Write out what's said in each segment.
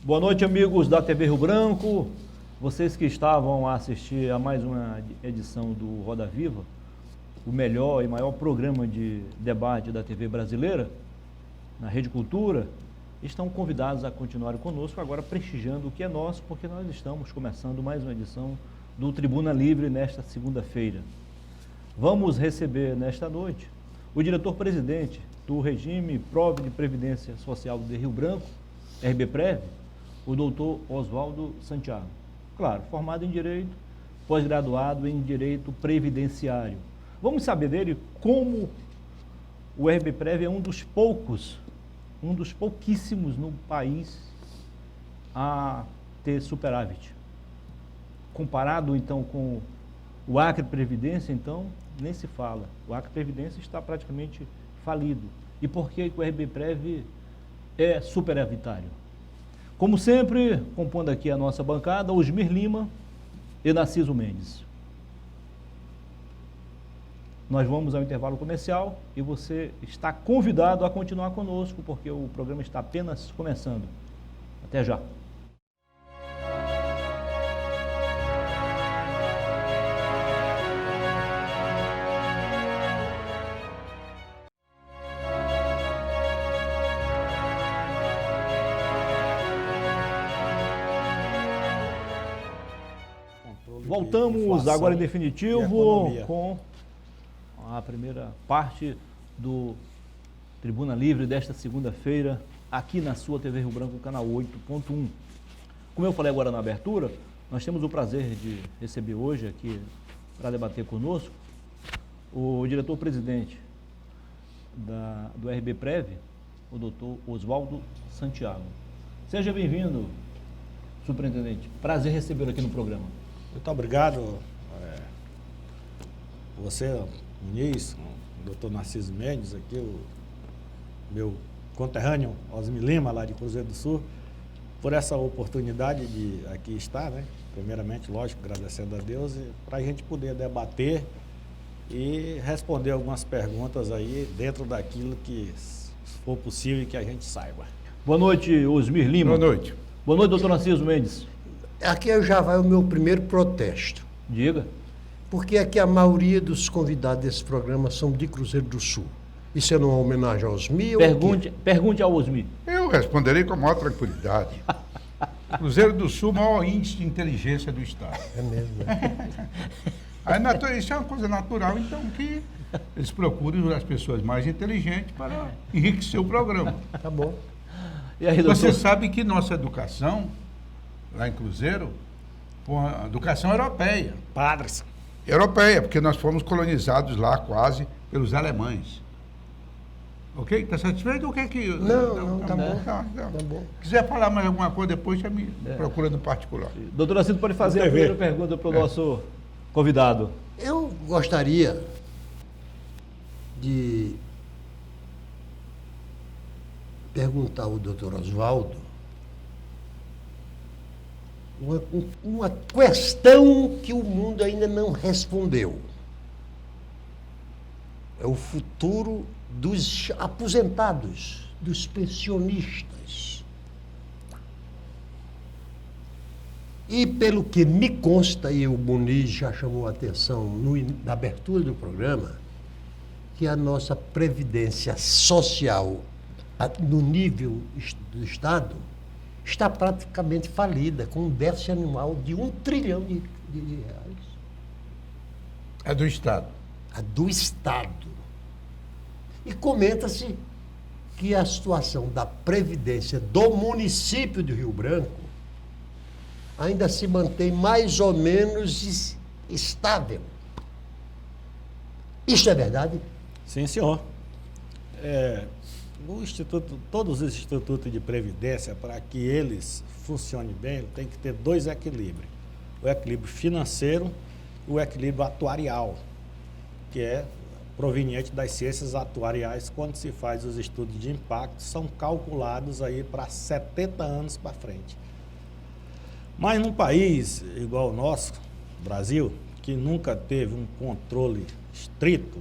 Boa noite, amigos da TV Rio Branco. Vocês que estavam a assistir a mais uma edição do Roda Viva, o melhor e maior programa de debate da TV brasileira, na Rede Cultura, estão convidados a continuarem conosco, agora prestigiando o que é nosso, porque nós estamos começando mais uma edição do Tribuna Livre nesta segunda-feira. Vamos receber nesta noite o diretor-presidente do Regime Prov de Previdência Social de Rio Branco, RBPrev, o doutor Oswaldo Santiago. Claro, formado em Direito, pós-graduado em Direito Previdenciário. Vamos saber dele como o RBPrev é um dos pouquíssimos no país a ter superávit. Comparado, então, com o Acre Previdência, então, nem se fala. O Acre Previdência está praticamente falido. E por que o RBPrev é superavitário? Como sempre, compondo aqui a nossa bancada, Osmir Lima e Narciso Mendes. Nós vamos ao intervalo comercial e você está convidado a continuar conosco, porque o programa está apenas começando. Até já. Voltamos agora em definitivo com a primeira parte do Tribuna Livre desta segunda-feira, aqui na sua TV Rio Branco, canal 8.1. Como eu falei agora na abertura, nós temos o prazer de receber hoje aqui para debater conosco o diretor-presidente do RBPrev, o doutor Oswaldo Santiago. Seja bem-vindo, superintendente. Prazer recebê-lo aqui no programa. Muito obrigado, você, Muniz, o doutor Narciso Mendes, aqui, o meu conterrâneo Osmir Lima, lá de Cruzeiro do Sul, por essa oportunidade de aqui estar, né? Primeiramente, lógico, agradecendo a Deus, para a gente poder debater e responder algumas perguntas aí dentro daquilo que for possível e que a gente saiba. Boa noite, Osmir Lima. Boa noite. Boa noite, doutor Narciso Mendes. Aqui já vai o meu primeiro protesto. Diga. Porque aqui a maioria dos convidados desse programa são de Cruzeiro do Sul. Isso é uma homenagem aos Osmir? Pergunte ao Osmir. Eu responderei com a maior tranquilidade. Cruzeiro do Sul, maior índice de inteligência do Estado. É mesmo, né? Isso é uma coisa natural, então, que eles procurem as pessoas mais inteligentes para enriquecer o programa. Tá bom. E aí, doutor? Você sabe que nossa educação, lá em Cruzeiro, a educação europeia. Padres. Europeia, porque nós fomos colonizados lá quase pelos alemães. Ok? Está satisfeito? O que é que... Não, tá bom. Tá bom. Quiser falar mais alguma coisa depois, já me procura no particular. Doutor Narciso, pode fazer a primeira pergunta para o nosso convidado. Eu gostaria de perguntar ao doutor Oswaldo uma questão que o mundo ainda não respondeu. É o futuro dos aposentados, dos pensionistas. E pelo que me consta, e o Muniz já chamou a atenção na abertura do programa, que a nossa previdência social no nível do Estado está praticamente falida, com um déficit anual de 1 trilhão de reais. É do Estado. A do Estado. E comenta-se que a situação da Previdência do município de Rio Branco ainda se mantém mais ou menos estável. Isso é verdade? Sim, senhor. Todos os institutos de previdência, para que eles funcionem bem, tem que ter dois equilíbrios. O equilíbrio financeiro e o equilíbrio atuarial, que é proveniente das ciências atuariais. Quando se faz os estudos de impacto, são calculados aí para 70 anos para frente. Mas num país igual o nosso, Brasil, que nunca teve um controle estrito,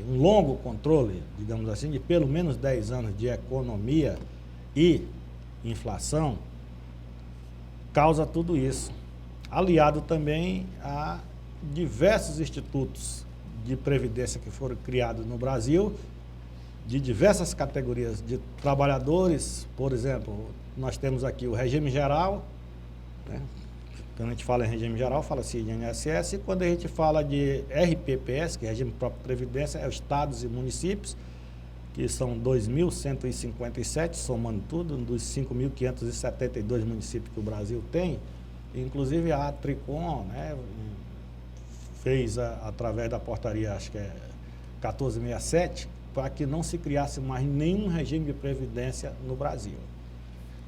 um longo controle, digamos assim, de pelo menos 10 anos de economia e inflação, causa tudo isso. Aliado também a diversos institutos de previdência que foram criados no Brasil, de diversas categorias de trabalhadores. Por exemplo, nós temos aqui o regime geral, né? Quando a gente fala em regime geral, fala-se de INSS, e quando a gente fala de RPPS, que é regime próprio de previdência, é os estados e municípios, que são 2.157, somando tudo, dos 5.572 municípios que o Brasil tem. Inclusive a Tricom, né, fez através da portaria, acho que é 1467, para que não se criasse mais nenhum regime de previdência no Brasil.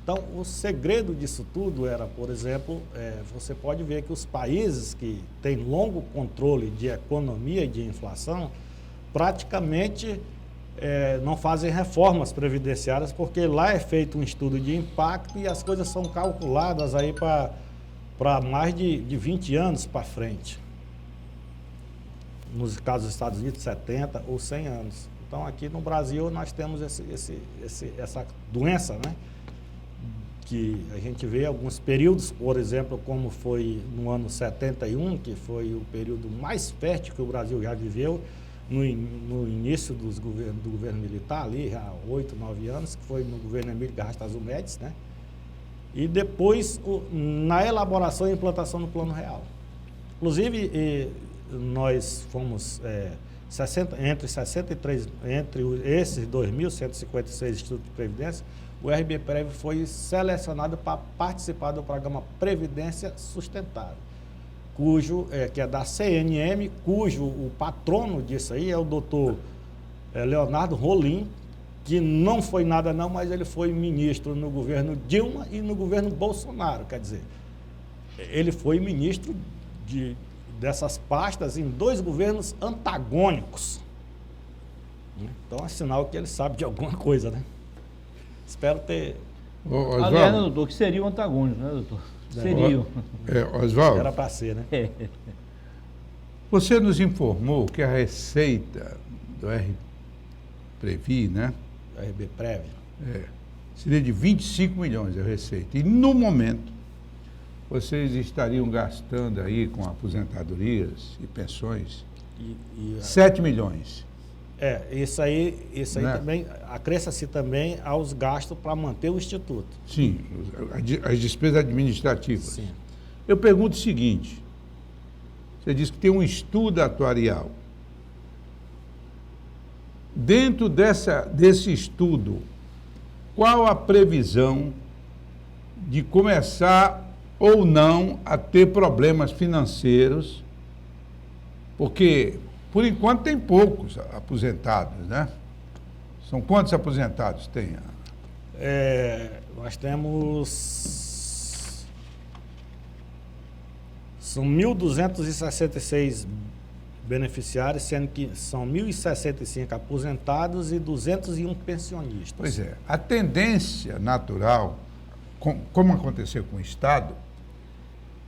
Então, o segredo disso tudo era, por exemplo, você pode ver que os países que têm longo controle de economia e de inflação, praticamente não fazem reformas previdenciárias, porque lá é feito um estudo de impacto e as coisas são calculadas aí para mais de 20 anos para frente. Nos casos dos Estados Unidos, 70 ou 100 anos. Então, aqui no Brasil, nós temos essa doença, né? Que a gente vê alguns períodos, por exemplo, como foi no ano 71, que foi o período mais fértil que o Brasil já viveu, no início do governo militar, ali, há 8, 9 anos, que foi no governo Emílio Garrastazu Médici, né? E depois, na elaboração e implantação do Plano Real. Inclusive, nós fomos, entre esses 2.156 institutos de previdência, o RBPrev foi selecionado para participar do programa Previdência Sustentável, que é da CNM, cujo o patrono disso aí é o doutor Leonardo Rolim, que não foi nada não, mas ele foi ministro no governo Dilma e no governo Bolsonaro, quer dizer, ele foi ministro dessas pastas em 2 governos antagônicos. Então é sinal que ele sabe de alguma coisa, né? Espero ter... Aliás, né, doutor, que seria o antagônico, né, doutor? Seria. Oswaldo, Era para ser, né? você nos informou que a receita do RPrevi, né? RBPrev. Seria de 25 milhões a receita. E no momento, vocês estariam gastando aí com aposentadorias e pensões 7 milhões. Isso aí Né? também acresce-se também aos gastos para manter o Instituto. Sim, as despesas administrativas. Sim. Eu pergunto o seguinte, você disse que tem um estudo atuarial. Dentro desse estudo, qual a previsão de começar ou não a ter problemas financeiros? Porque, por enquanto, tem poucos aposentados, né? São quantos aposentados tem? Nós temos... São 1.266 beneficiários, sendo que são 1.065 aposentados e 201 pensionistas. Pois é, a tendência natural, como aconteceu com o Estado,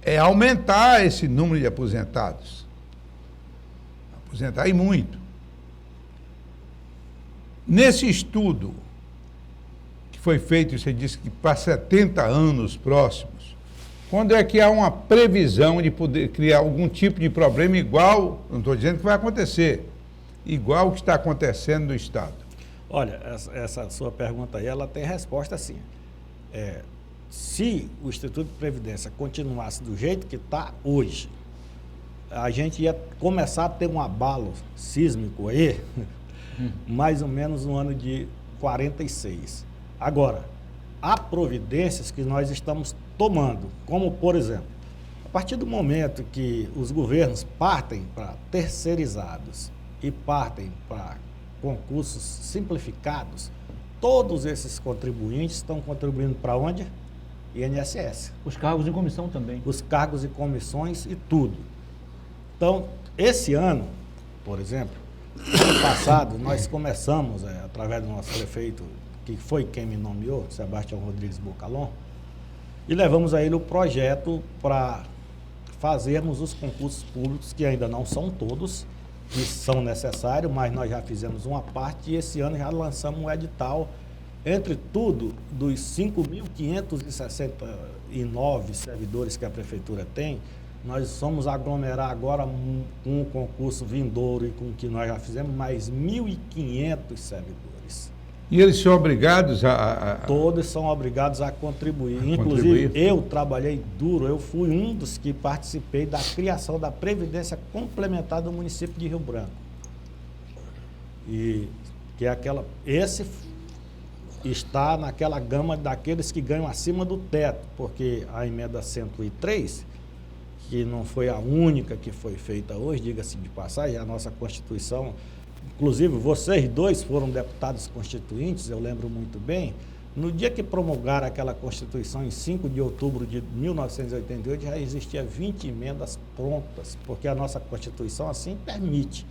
é aumentar esse número de aposentados. Aposentar e muito. Nesse estudo que foi feito, você disse que para 70 anos próximos, quando é que há uma previsão de poder criar algum tipo de problema igual, não estou dizendo que vai acontecer, igual o que está acontecendo no Estado? Olha, essa sua pergunta aí, ela tem resposta sim. Se o Instituto de Previdência continuasse do jeito que está hoje, a gente ia começar a ter um abalo sísmico aí, mais ou menos no ano de 46. Agora, há providências que nós estamos tomando, como, por exemplo, a partir do momento que os governos partem para terceirizados e partem para concursos simplificados, todos esses contribuintes estão contribuindo para onde? INSS. Os cargos de comissão também. Os cargos e comissões e tudo. Então, esse ano, por exemplo, ano passado, nós começamos, através do nosso prefeito, que foi quem me nomeou, Sebastião Rodrigues Bocalon, e levamos a ele o projeto para fazermos os concursos públicos, que ainda não são todos, que são necessários, mas nós já fizemos uma parte e esse ano já lançamos um edital Entre tudo, dos 5.569 servidores que a prefeitura tem, nós vamos aglomerar agora com o concurso vindouro e com o que nós já fizemos, mais 1.500 servidores. E eles são obrigados Todos são obrigados a contribuir. contribuir. Inclusive, eu trabalhei duro, eu fui um dos que participei da criação da Previdência Complementar do município de Rio Branco. E que é esse está naquela gama daqueles que ganham acima do teto, porque a emenda 103, que não foi a única que foi feita hoje, diga-se de passagem, a nossa Constituição, inclusive vocês dois foram deputados constituintes, eu lembro muito bem, no dia que promulgaram aquela Constituição, em 5 de outubro de 1988, já existia 20 emendas prontas, porque a nossa Constituição assim permite.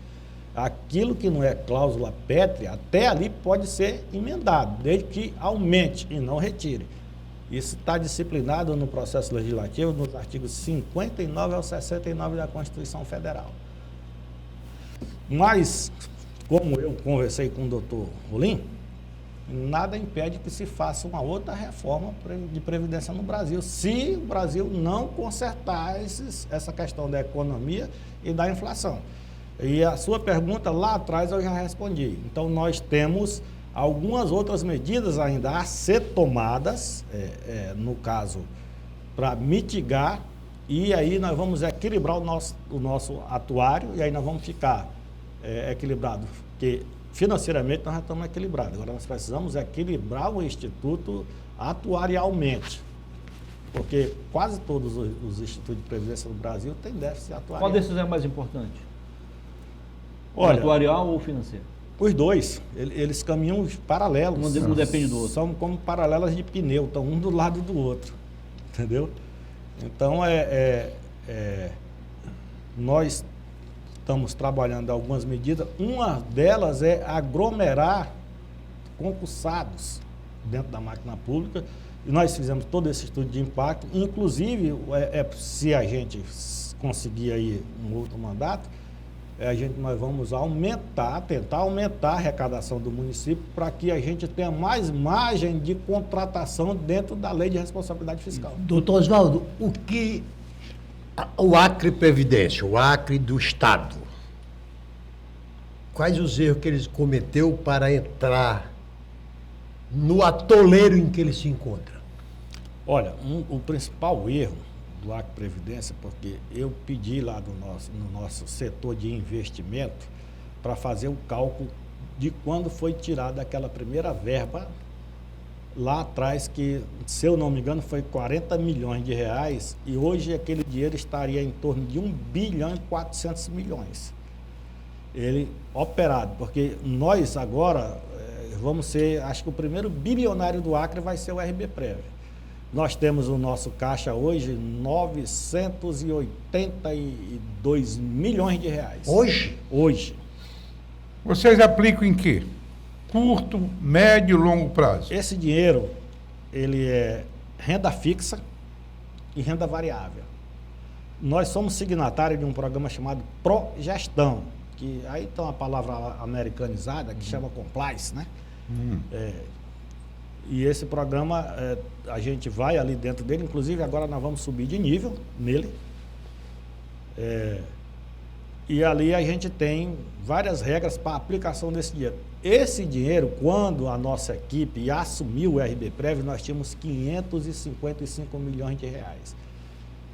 Aquilo que não é cláusula pétrea, até ali pode ser emendado, desde que aumente e não retire. Isso está disciplinado no processo legislativo, nos artigos 59 ao 69 da Constituição Federal. Mas, como eu conversei com o doutor Rolim, nada impede que se faça uma outra reforma de Previdência no Brasil, se o Brasil não consertar essa questão da economia e da inflação. E a sua pergunta lá atrás eu já respondi. Então, nós temos algumas outras medidas ainda a ser tomadas, no caso, para mitigar, e aí nós vamos equilibrar o nosso atuário, e aí nós vamos ficar equilibrados, porque financeiramente nós já estamos equilibrados. Agora nós precisamos equilibrar o Instituto atuarialmente, porque quase todos os institutos de previdência do Brasil têm déficit atuarial. Qual desses é mais importante? Olha, atuarial ou financeiro? Os dois, eles caminham paralelos. Um depende do outro. São como paralelas de pneu, estão um do lado do outro, entendeu? Então, nós estamos trabalhando algumas medidas. Uma delas é aglomerar concursados dentro da máquina pública. E nós fizemos todo esse estudo de impacto. Inclusive, se a gente conseguir aí um outro mandato, nós vamos tentar aumentar a arrecadação do município para que a gente tenha mais margem de contratação dentro da lei de responsabilidade fiscal. Doutor Oswaldo, o que o Acre Previdência, o Acre do Estado, quais os erros que ele cometeu para entrar no atoleiro em que ele se encontra? Olha, o principal erro do Acre Previdência, porque eu pedi lá no nosso setor de investimento para fazer o cálculo de quando foi tirada aquela primeira verba lá atrás, que, se eu não me engano, foi 40 milhões de reais, e hoje aquele dinheiro estaria em torno de 1 bilhão e 400 milhões. Ele operado, porque nós agora vamos ser, acho que o primeiro bilionário do Acre vai ser o RBPrev. Nós temos o nosso caixa hoje 982 milhões de reais. Hoje? Hoje. Vocês aplicam em quê? Curto, médio e longo prazo? Esse dinheiro, ele é renda fixa e renda variável. Nós somos signatários de um programa chamado Progestão, que aí tem uma palavra americanizada que chama compliance, né? E esse programa, a gente vai ali dentro dele, inclusive agora nós vamos subir de nível nele. E ali a gente tem várias regras para a aplicação desse dinheiro. Esse dinheiro, quando a nossa equipe assumiu o RBPrev, nós tínhamos 555 milhões de reais.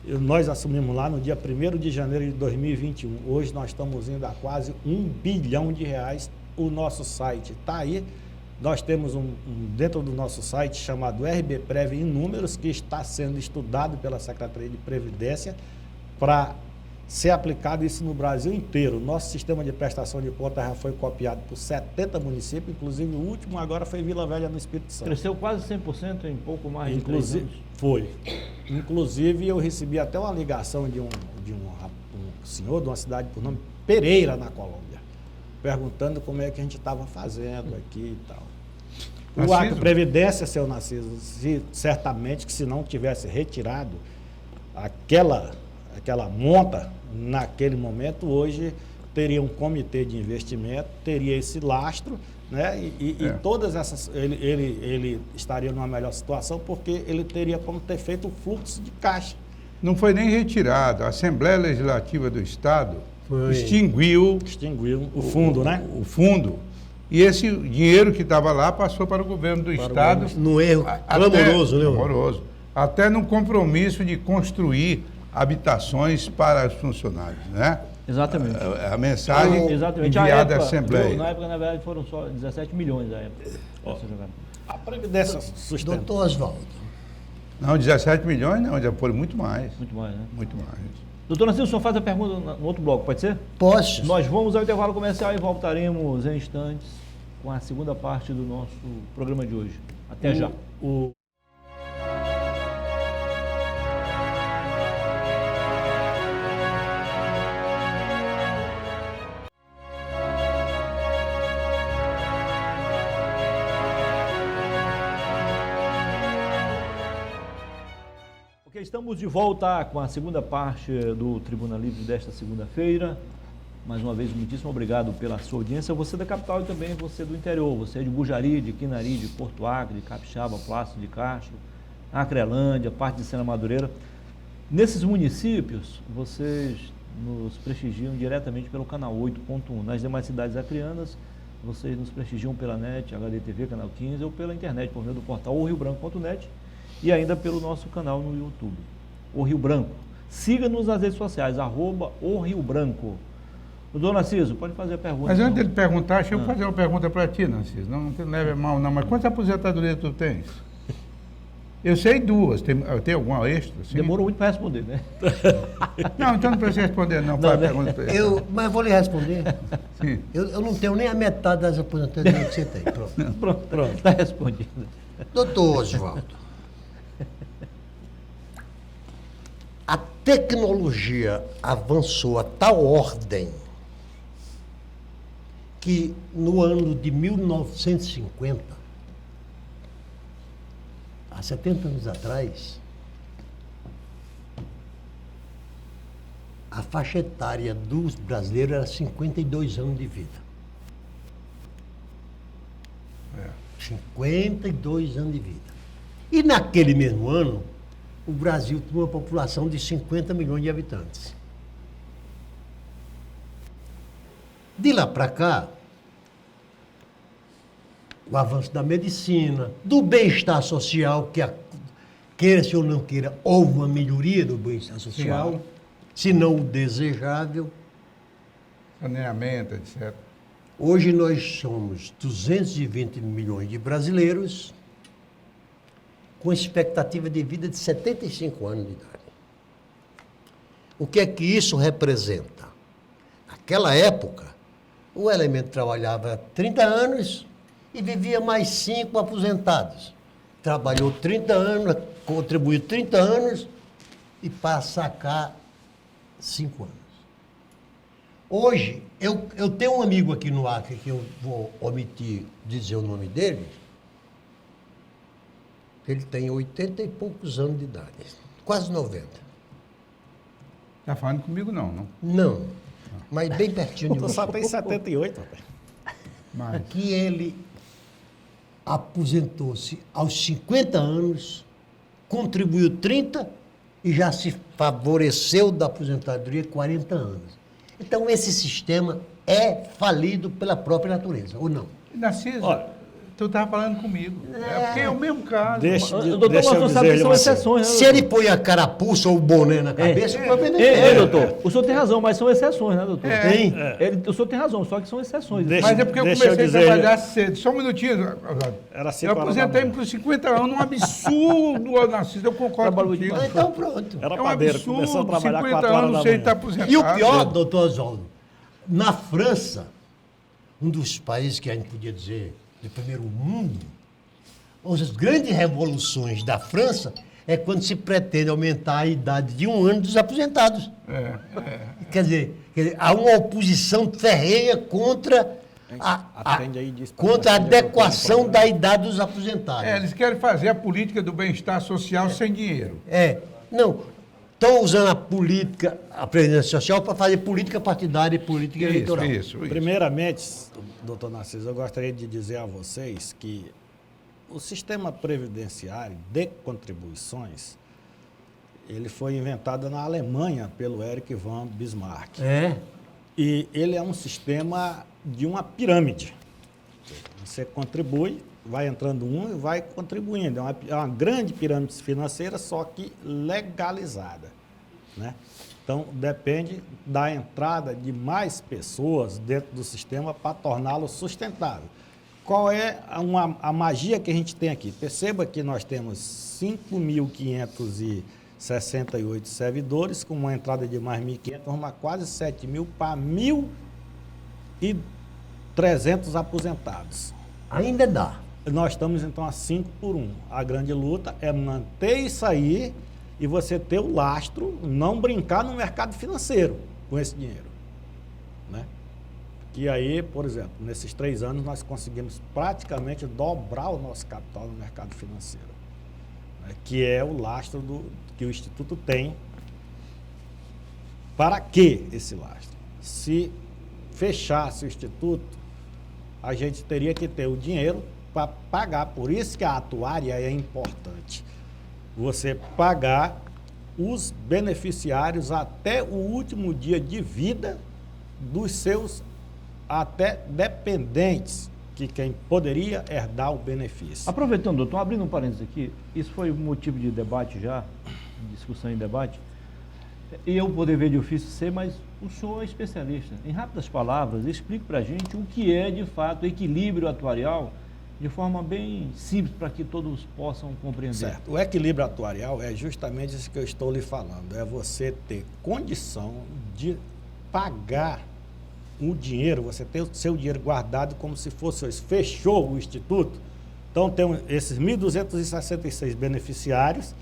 Nós assumimos lá no dia 1º de janeiro de 2021. Hoje nós estamos indo a quase 1 bilhão de reais. O nosso site está aí. Nós temos dentro do nosso site chamado RBPrev em números, que está sendo estudado pela Secretaria de Previdência para ser aplicado isso no Brasil inteiro. Nosso sistema de prestação de contas já foi copiado por 70 municípios, inclusive o último agora foi Vila Velha, no Espírito Santo. Cresceu quase 100% em pouco mais de 3 anos. Foi. Inclusive, eu recebi até uma ligação de um senhor de uma cidade por nome Pereira, na Colômbia, perguntando como é que a gente estava fazendo aqui e tal. O Acre Previdência, seu Narciso, certamente que se não tivesse retirado aquela monta naquele momento, hoje teria um comitê de investimento, teria esse lastro, né? E todas essas, ele estaria numa melhor situação, porque ele teria como ter feito o fluxo de caixa. Não foi nem retirado. A Assembleia Legislativa do Estado extinguiu O fundo, né? o fundo. E esse dinheiro que estava lá passou para o governo do Estado. No erro clamoroso, né? Clamoroso. Até no compromisso de construir habitações para os funcionários, né? Exatamente. A mensagem Exatamente. enviada à Assembleia. Na época, na verdade, foram só 17 milhões da época. Essa jogada. A Previdência sustenta. Doutor Oswaldo, Não, 17 milhões não, já foram muito mais. Muito mais, né? Muito mais. Doutor Narciso, o senhor faz a pergunta no outro bloco, pode ser? posso? Nós vamos ao intervalo comercial e voltaremos em instantes com a segunda parte do nosso programa de hoje. Até já. Ok, estamos de volta com a segunda parte do Tribuna Livre desta segunda-feira. Mais uma vez, muitíssimo obrigado pela sua audiência. Você da capital e também você do interior. Você é de Bujari, de Quinari, de Porto Alegre, de Capixaba, Plácido de Castro, Acrelândia, parte de Sena Madureira. Nesses municípios, vocês nos prestigiam diretamente pelo canal 8.1. Nas demais cidades acreanas, vocês nos prestigiam pela NET, HDTV, canal 15, ou pela internet, por meio do portal orriobranco.net e ainda pelo nosso canal no YouTube, O Rio Branco. Siga-nos nas redes sociais, @ORioBranco. Doutor Narciso, pode fazer a pergunta. Mas antes dele perguntar, deixa eu fazer uma pergunta para ti, Narciso. Não te leve a mal, não. Mas quantas aposentadorias tu tens? Eu sei duas. Tem alguma extra? Sim? Demorou muito para responder, né? Não, então não precisa responder, não. Faz a pergunta para ele. Mas vou lhe responder. Sim. Eu não tenho nem a metade das aposentadorias que você tem. Pronto. Pronto, está respondido. Doutor Oswaldo, a tecnologia avançou a tal ordem que no ano de 1950, há 70 anos atrás, a faixa etária dos brasileiros era 52 anos de vida. 52 anos de vida. E naquele mesmo ano, o Brasil tinha uma população de 50 milhões de habitantes. De lá para cá, o avanço da medicina, do bem-estar social, queira-se ou não queira, houve uma melhoria do bem-estar social, Sim. se não o desejável. Saneamento, etc. Hoje nós somos 220 milhões de brasileiros com expectativa de vida de 75 anos de idade. O que é que isso representa? Naquela época, o elemento trabalhava 30 anos e vivia mais 5 aposentados. Trabalhou 30 anos, contribuiu 30 anos e para sacar 5 anos. Hoje, eu tenho um amigo aqui no Acre, que eu vou omitir dizer o nome dele. Ele tem 80 e poucos anos de idade, quase 90. Está falando comigo, não? Não, mas bem pertinho de Tu você. só tem 78, rapaz. Mas, Que ele aposentou-se aos 50 anos, contribuiu 30 e já se favoreceu da aposentadoria 40 anos. Então, esse sistema é falido pela própria natureza, ou não? Narciso, Olha, tu estava falando comigo. É porque é o mesmo caso. Doutor, Deixa eu mas o senhor sabe que dizer-lhe são uma exceções, né? Se ele põe a carapuça ou o boné na cabeça, o problema doutor, o senhor tem razão, mas são exceções, né, doutor? Tem. O senhor tem razão, só que são exceções. Deixa- Mas é porque eu Deixa eu comecei a dizer- trabalhar cedo. Só um minutinho. Era 5 Eu horas da aposentei-me manhã. com 50 anos, um absurdo, Narciso. Eu concordo Trabalhou contigo. demais. Então, pronto. Era É um padeiro, começou a absurdo, trabalhar 50 4 horas anos da sem manhã. estar aposentado. E o pior, doutor Oswaldo, na França, um dos países que a gente podia dizer do primeiro mundo, as grandes revoluções da França é quando se pretende aumentar a idade de 1 ano dos aposentados. Quer dizer, há uma oposição ferrenha contra Atende aí, diz pra contra a nós, que adequação eu da idade dos aposentados. Eles querem fazer a política do bem-estar social sem dinheiro. Não. estão usando a política, a previdência social, para fazer política partidária e política eleitoral. Isso. Primeiramente, doutor Narciso, eu gostaria de dizer a vocês que o sistema previdenciário de contribuições, ele foi inventado na Alemanha pelo Erich von Bismarck. É. E ele é um sistema de uma pirâmide. Você contribui, vai entrando um e vai contribuindo. É uma grande pirâmide financeira, só que legalizada, né? Então, depende da entrada de mais pessoas dentro do sistema para torná-lo sustentável. Qual é a magia que a gente tem aqui? Perceba que nós temos 5.568 servidores, com uma entrada de mais 1.500, vamos a quase 7.000 para 1.300 aposentados. Ainda dá. Nós estamos, então, a 5 por 1. A grande luta é manter isso aí e você ter o lastro, não brincar no mercado financeiro com esse dinheiro, né? E aí, por exemplo, nesses 3 anos, nós conseguimos praticamente dobrar o nosso capital no mercado financeiro, né? Que é o lastro que o Instituto tem. Para que esse lastro? Se fechasse o Instituto, a gente teria que ter o dinheiro para pagar. Por isso que a atuária é importante. Você pagar os beneficiários até o último dia de vida dos seus até dependentes, que quem poderia herdar o benefício. Aproveitando, doutor, abrindo um parênteses aqui, isso foi motivo de debate já, discussão em debate, e eu poder ver de ofício ser, mas o senhor é especialista. Em rápidas palavras, explique para a gente o que é, de fato, equilíbrio atuarial, de forma bem simples, para que todos possam compreender. Certo. O equilíbrio atuarial é justamente isso que eu estou lhe falando, é você ter condição de pagar o dinheiro, você ter o seu dinheiro guardado como se fosse, fechou o Instituto, então tem esses 1.266 beneficiários,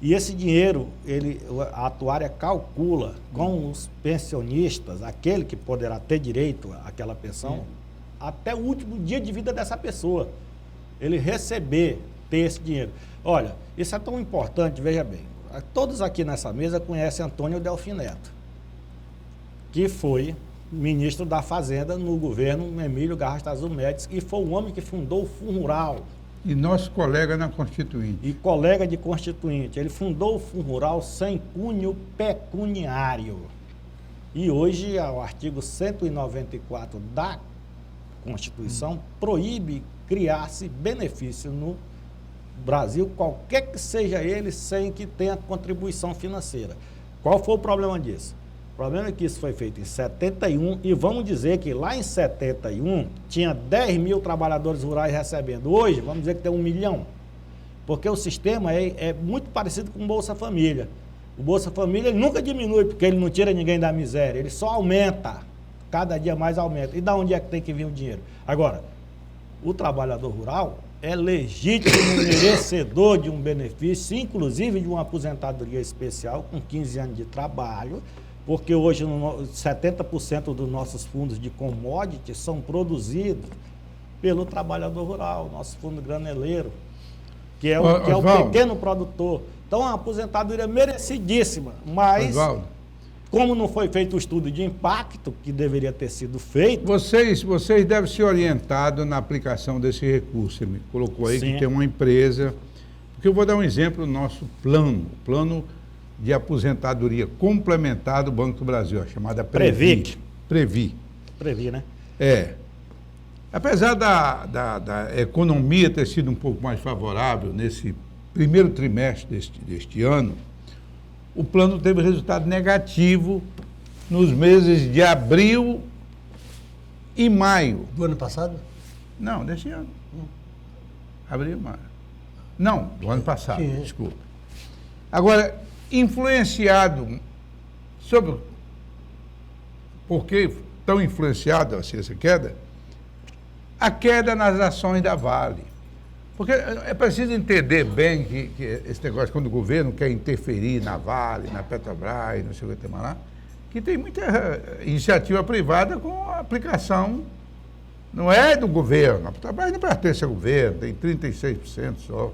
e esse dinheiro, a atuária calcula com os pensionistas, aquele que poderá ter direito àquela pensão, até o último dia de vida dessa pessoa, ele ter esse dinheiro. Olha, isso é tão importante, veja bem, todos aqui nessa mesa conhecem Antônio Delfim Neto, que foi ministro da Fazenda no governo Emílio Garrastazu Médici, e foi o homem que fundou o Fundo Rural. E nosso colega na Constituinte. E colega de Constituinte. Ele fundou o Fundo Rural sem cunho pecuniário. E hoje, o artigo 194 da Constituição proíbe criar-se benefício no Brasil, qualquer que seja ele, sem que tenha contribuição financeira. Qual foi o problema disso? O problema é que isso foi feito em 71, e vamos dizer que lá em 71 tinha 10 mil trabalhadores rurais recebendo. Hoje, vamos dizer que tem 1 milhão, porque o sistema é muito parecido com o Bolsa Família. O Bolsa Família ele nunca diminui, porque ele não tira ninguém da miséria, ele só aumenta, cada dia mais aumenta. E da onde é que tem que vir o dinheiro? Agora, o trabalhador rural é legítimo merecedor de um benefício, inclusive de uma aposentadoria especial com 15 anos de trabalho, porque hoje 70% dos nossos fundos de commodities são produzidos pelo trabalhador rural, nosso fundo graneleiro, que é o pequeno produtor. Então, a aposentadoria merecidíssima, mas Oswaldo, como não foi feito o estudo de impacto, que deveria ter sido feito... Vocês devem ser orientados na aplicação desse recurso. Você me colocou aí Sim. que tem uma empresa... Porque eu vou dar um exemplo do nosso plano de aposentadoria complementar do Banco do Brasil, a chamada Previ. Previ, né? É. Apesar da economia ter sido um pouco mais favorável nesse primeiro trimestre deste ano, o plano teve resultado negativo nos meses de abril e maio. Do ano passado? Não, deste ano. Abril e maio. Não, do ano passado, Sim. desculpa. Agora, influenciado sobre... Por que tão influenciado assim, essa queda? A queda nas ações da Vale. Porque é preciso entender bem que esse negócio, quando o governo quer interferir na Vale, na Petrobras, não sei o que tem mais lá, que tem muita iniciativa privada com a aplicação, não é do governo. A Petrobras não pertence ao governo, tem 36% só.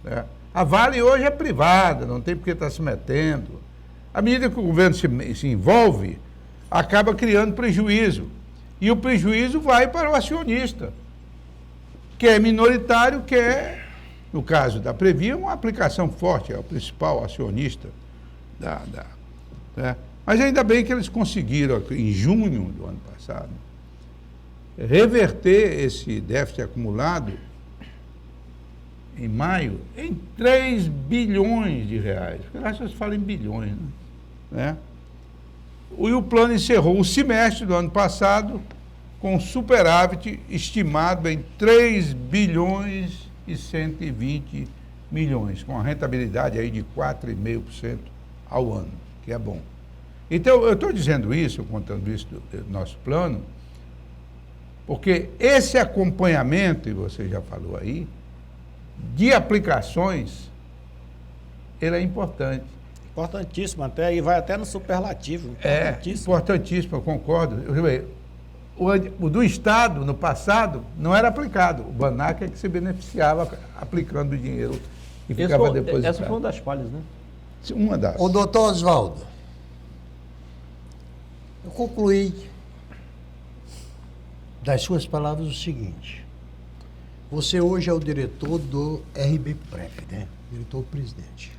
Né? A Vale hoje é privada, não tem por que estar se metendo. À medida que o governo se envolve, acaba criando prejuízo. E o prejuízo vai para o acionista, que é minoritário, que é, no caso da Previ, uma aplicação forte, é o principal acionista né? Mas ainda bem que eles conseguiram, em junho do ano passado, reverter esse déficit acumulado em maio em 3 bilhões de reais. Porque lá vocês falam em bilhões, né? E o plano encerrou o semestre do ano passado com um superávit estimado em 3 bilhões e 120 milhões, com a rentabilidade aí de 4,5% ao ano, que é bom. Então, eu estou dizendo isso, contando isso do nosso plano, porque esse acompanhamento, e você já falou aí, de aplicações, ele é importante. Importantíssimo até, e vai até no superlativo. É, importantíssimo, eu concordo. O do Estado, no passado, não era aplicado. O Banac é que se beneficiava aplicando o dinheiro e ficava depositado. Essa foi uma das falhas, né? Uma das. Ô, doutor Oswaldo, eu concluí das suas palavras o seguinte: você hoje é o diretor do RBPrev, né? Diretor-presidente.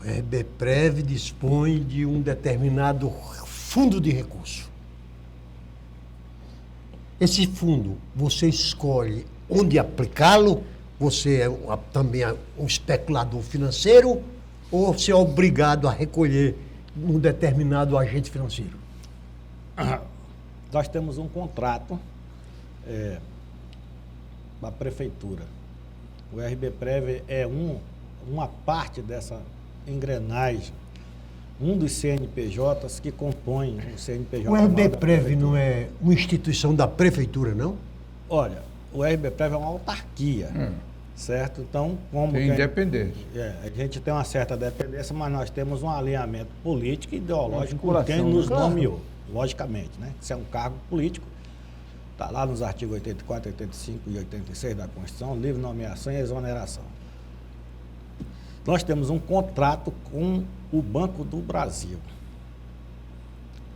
O RBPrev dispõe de um determinado fundo de recurso. Esse fundo, você escolhe onde aplicá-lo? Você é também um especulador financeiro ou você é obrigado a recolher um determinado agente financeiro? Nós temos um contrato da prefeitura. O RBPrev é uma parte dessa engrenagem, um dos CNPJs que compõem o CNPJ. O RBPrev não é uma instituição da prefeitura, não? Olha, o RBPrev é uma autarquia, certo? Então, como tem independência. A gente tem uma certa dependência, mas nós temos um alinhamento político e ideológico com quem vinculação, nos né? nomeou, logicamente, né? Isso é um cargo político, está lá nos artigos 84, 85 e 86 da Constituição, livre nomeação e exoneração. Nós temos um contrato com o Banco do Brasil.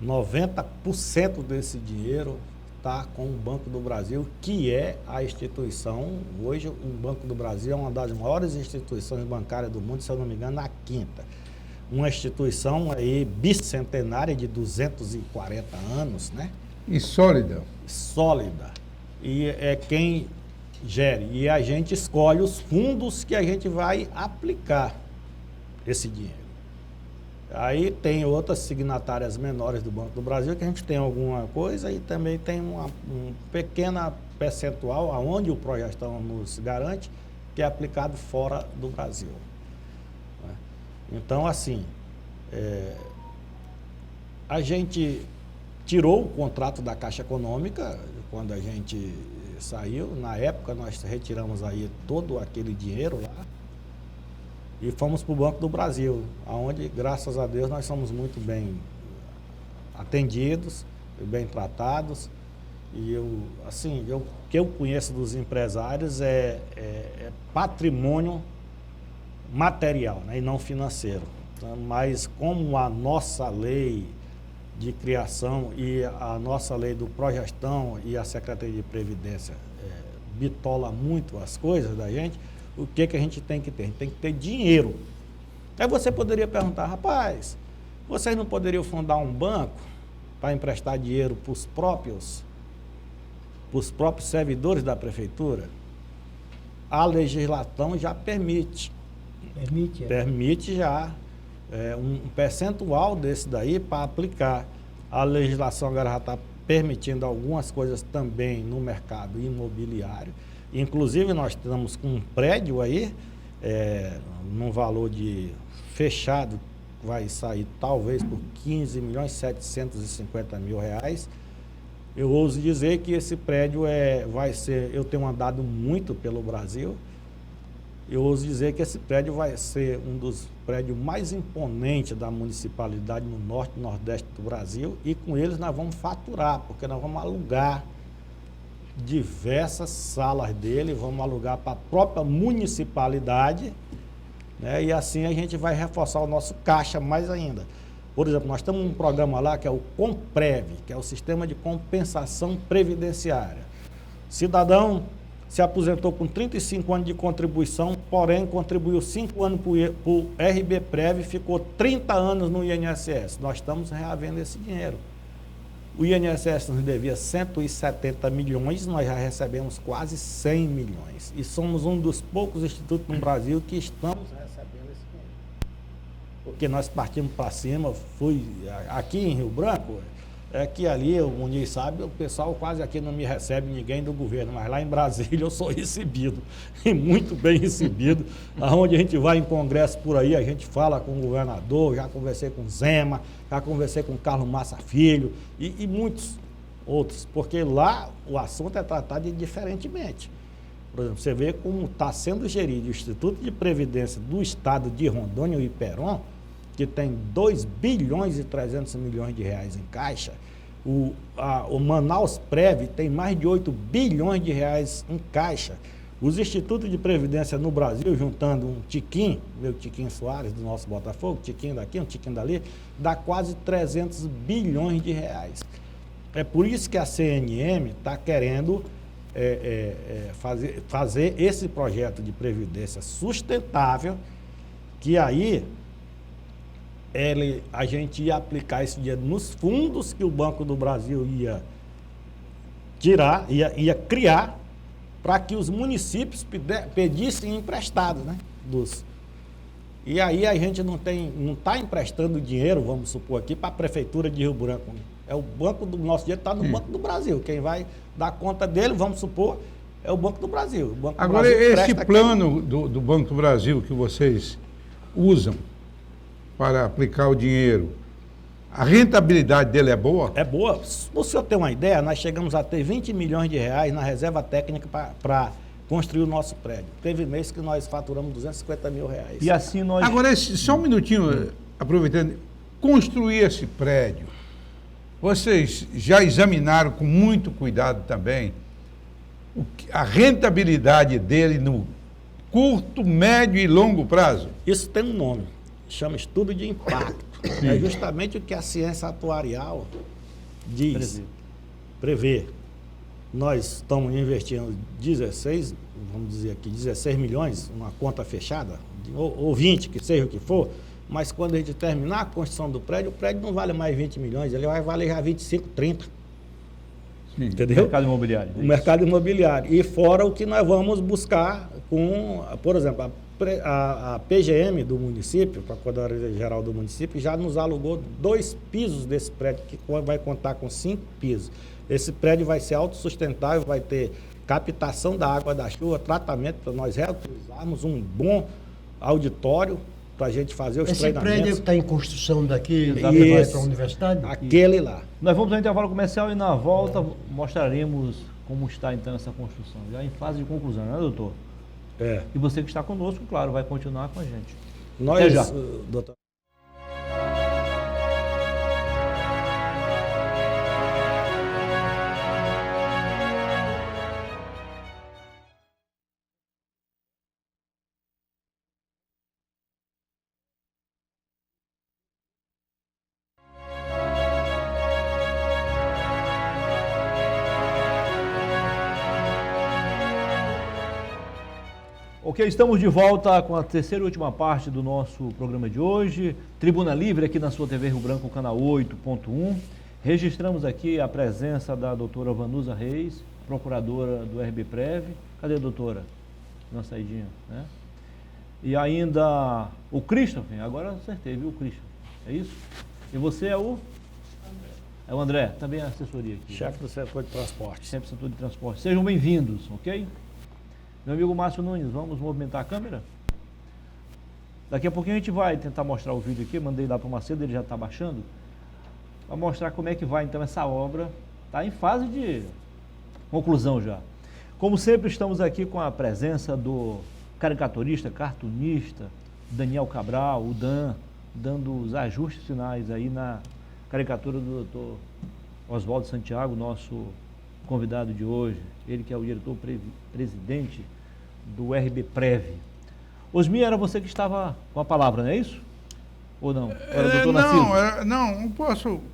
90% desse dinheiro está com o Banco do Brasil, que é a instituição, hoje o Banco do Brasil é uma das maiores instituições bancárias do mundo, se eu não me engano, a quinta. Uma instituição aí bicentenária de 240 anos, né? E sólida. Sólida. E é quem gere. E a gente escolhe os fundos que a gente vai aplicar esse dinheiro. Aí tem outras signatárias menores do Banco do Brasil que a gente tem alguma coisa e também tem um pequeno percentual aonde o Progestão nos garante que é aplicado fora do Brasil. Então, assim, a gente tirou o contrato da Caixa Econômica quando a gente saiu. Na época, nós retiramos aí todo aquele dinheiro lá e fomos para o Banco do Brasil, onde, graças a Deus, nós somos muito bem atendidos, bem tratados. E o que eu conheço dos empresários é patrimônio material, né, e não financeiro. Então, mas como a nossa lei de criação e a nossa lei do Progestão e a Secretaria de Previdência bitola muito as coisas da gente, o que a gente tem que ter? A gente tem que ter dinheiro. Aí você poderia perguntar, rapaz, vocês não poderiam fundar um banco para emprestar dinheiro para os próprios servidores da prefeitura? A legislação já permite. Permite? Permite já um percentual desse daí para aplicar. A legislação agora já está permitindo algumas coisas também no mercado imobiliário. Inclusive, nós estamos com um prédio aí, num valor de fechado, vai sair talvez por 15.750.000 reais. Eu ouso dizer que esse prédio vai ser, eu tenho andado muito pelo Brasil, eu ouso dizer que esse prédio vai ser um dos prédios mais imponentes da municipalidade no norte e nordeste do Brasil, e com eles nós vamos faturar, porque nós vamos alugar diversas salas dele, vamos alugar para a própria municipalidade, né? E assim a gente vai reforçar o nosso caixa mais ainda. Por exemplo, nós temos um programa lá que é o Comprev, que é o Sistema de Compensação Previdenciária. Cidadão se aposentou com 35 anos de contribuição, porém contribuiu 5 anos para o RBPrev e ficou 30 anos no INSS. Nós estamos reavendo esse dinheiro. O INSS nos devia 170 milhões, nós já recebemos quase 100 milhões. E somos um dos poucos institutos no Brasil que estamos recebendo esse dinheiro. Porque nós partimos para cima, aqui em Rio Branco, é que ali, o Muniz sabe, o pessoal quase aqui não me recebe ninguém do governo, mas lá em Brasília eu sou recebido, e muito bem recebido. Aonde a gente vai em congresso por aí, a gente fala com o governador, já conversei com o Zema, já conversei com o Carlos Massa Filho e muitos outros, porque lá o assunto é tratado diferentemente. Por exemplo, você vê como está sendo gerido o Instituto de Previdência do Estado de Rondônia, o IPERON, que tem 2 bilhões e 300 milhões de reais em caixa. O Manaus Prev tem mais de 8 bilhões de reais em caixa. Os institutos de previdência no Brasil, juntando um Tiquinho, meu Tiquinho Soares, do nosso Botafogo, Tiquinho daqui, um Tiquinho dali, dá quase 300 bilhões de reais. É por isso que a CNM está querendo fazer esse projeto de previdência sustentável, que aí a gente ia aplicar esse dinheiro nos fundos que o Banco do Brasil ia tirar, ia criar, para que os municípios pedissem emprestados, né? E aí a gente não está emprestando dinheiro, vamos supor aqui, para a Prefeitura de Rio Branco. É o banco do nosso dinheiro está no Banco do Brasil. Quem vai dar conta dele, vamos supor, é o Banco do Brasil. O Banco Agora, do Brasil esse plano do Banco do Brasil que vocês usam para aplicar o dinheiro, a rentabilidade dele é boa? É boa. Se o senhor ter uma ideia, nós chegamos a ter 20 milhões de reais na reserva técnica para construir o nosso prédio. Teve mês que nós faturamos 250 mil reais. E assim nós... Agora, só um minutinho, aproveitando, construir esse prédio, vocês já examinaram com muito cuidado também a rentabilidade dele no curto, médio e longo prazo? Isso tem um nome, chama estudo de impacto. É justamente o que a ciência atuarial prevê. Nós estamos investindo 16 milhões, uma conta fechada, ou 20, que seja o que for, mas quando a gente terminar a construção do prédio, o prédio não vale mais 20 milhões, ele vai valer já 25, 30. Sim, entendeu? O mercado imobiliário. O mercado imobiliário. E fora o que nós vamos buscar com, por exemplo, a PGM do município, a Procuradoria Geral do município, já nos alugou 2 pisos desse prédio, que vai contar com 5 pisos. Esse prédio vai ser autossustentável, vai ter captação da água da chuva, tratamento para nós reutilizarmos, um bom auditório para a gente fazer os treinamentos. Esse prédio que está em construção daqui, Exatamente. que vai para a universidade? Aquele lá. Nós vamos ao intervalo comercial e na volta mostraremos como está então essa construção, já em fase de conclusão, né, doutor? É. E você que está conosco, claro, vai continuar com a gente. Nós, Até já. doutor. Ok, estamos de volta com a terceira e última parte do nosso programa de hoje. Tribuna Livre aqui na sua TV Rio Branco, canal 8.1. Registramos aqui a presença da doutora Vanusa Reis, procuradora do RBPrev. Cadê a doutora? Na saidinha, né? E ainda o Christopher, agora acertei, viu, Christopher? É isso? E você é o? É o André, também é assessoria aqui. Chefe do setor de transporte. Sempre setor de transporte. Sejam bem-vindos, ok? Meu amigo Márcio Nunes, vamos movimentar a câmera? Daqui a pouquinho a gente vai tentar mostrar o vídeo aqui, mandei lá para o Macedo, ele já está baixando, para mostrar como é que vai então essa obra, está em fase de conclusão já. Como sempre, estamos aqui com a presença do caricaturista, cartunista, Daniel Cabral, o Dan, dando os ajustes finais aí na caricatura do Dr. Oswaldo Santiago, nosso convidado de hoje, ele que é o diretor-presidente do RBPrev. Osmi, era você que estava com a palavra, não é isso? Ou não? Era o doutor Narciso? Não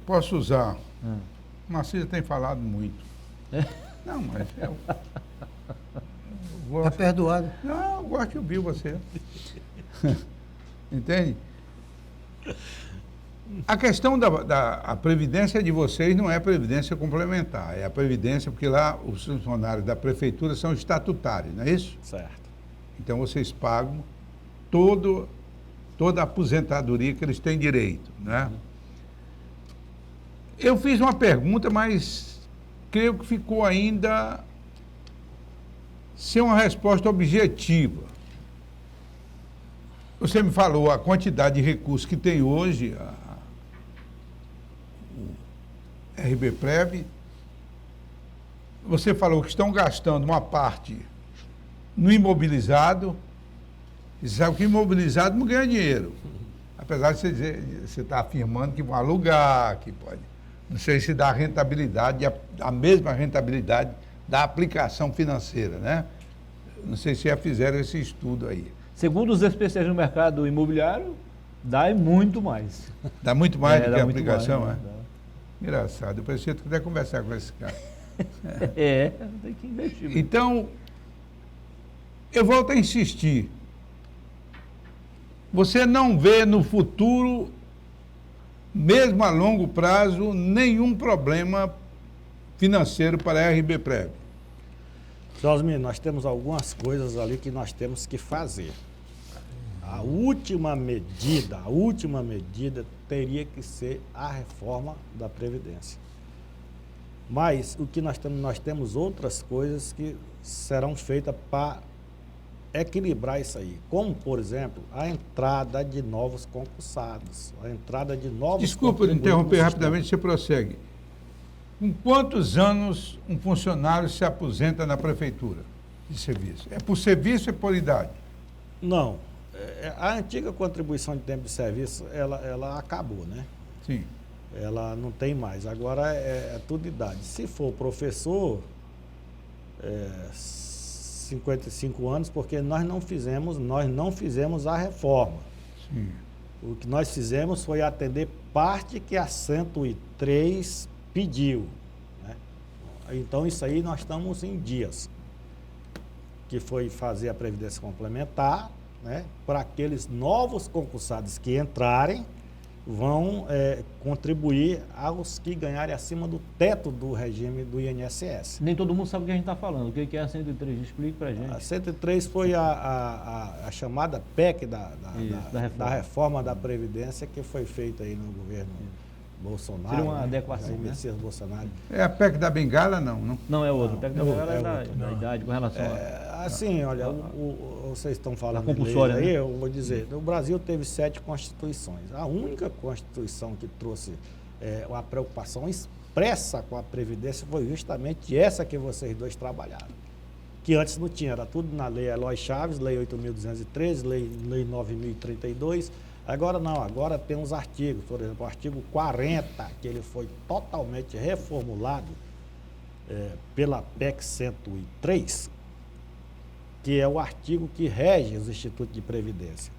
posso usar. Ah. O Narciso tem falado muito. Não, mas eu Está perdoado. Não, eu gosto de ouvir você. Entende? A questão da previdência de vocês não é previdência complementar, é a previdência porque lá os funcionários da prefeitura são estatutários, não é isso? Certo. Então vocês pagam toda a aposentadoria que eles têm direito, né? Eu fiz uma pergunta, mas creio que ficou ainda sem uma resposta objetiva. Você me falou a quantidade de recursos que tem hoje o RBPrev. Você falou que estão gastando uma parte no imobilizado. E sabe que imobilizado não ganha dinheiro. Apesar de você estar afirmando que vão alugar, que pode. Não sei se dá rentabilidade, a mesma rentabilidade da aplicação financeira, né? Não sei se já fizeram esse estudo aí. Segundo os especialistas no mercado imobiliário, dá muito mais. Dá muito mais do que dá a muito aplicação, mais, é? né? Engraçado. Depois se você quiser conversar com esse cara. Tem que investir. Então, eu volto a insistir. Você não vê no futuro, mesmo a longo prazo, nenhum problema financeiro para a RBPrev. Osmi, nós temos algumas coisas ali que nós temos que fazer. A última medida teria que ser a reforma da Previdência. Mas o que nós temos outras coisas que serão feitas para equilibrar isso aí. Como, por exemplo, a entrada de novos concursados, a entrada de novos... Desculpa interromper rapidamente, você prossegue. Com quantos anos um funcionário se aposenta na prefeitura de serviço? É por serviço ou é por idade? Não. A antiga contribuição de tempo de serviço, ela acabou, né? Sim. Ela não tem mais. Agora é tudo idade. Se for professor, 55 anos, porque nós não fizemos a reforma. Sim. O que nós fizemos foi atender parte que a 103 pediu, né? Então isso aí nós estamos em dias, que foi fazer a previdência complementar, né? Para aqueles novos concursados que entrarem, vão contribuir aos que ganharem acima do teto do regime do INSS. Nem todo mundo sabe o que a gente está falando. O que é a 103? Explique para a gente. A 103 foi a chamada PEC da reforma da Previdência, que foi feita aí no governo Bolsonaro. Seria uma adequação, Jair né? Messias Bolsonaro. É a PEC da bengala, não? Não, é outro. O PEC da Bengala é outro, da idade, com relação a... Assim, olha, vocês estão falando de compulsória, leis aí, né? eu vou dizer, o Brasil teve 7 constituições. A única constituição que trouxe uma preocupação expressa com a Previdência foi justamente essa que vocês dois trabalharam. Que antes não tinha, era tudo na Lei Eloy Chaves, Lei 8.213, Lei 9.032. Agora não, agora tem uns artigos, por exemplo, o artigo 40, que ele foi totalmente reformulado pela PEC 103, que é o artigo que rege os institutos de previdência.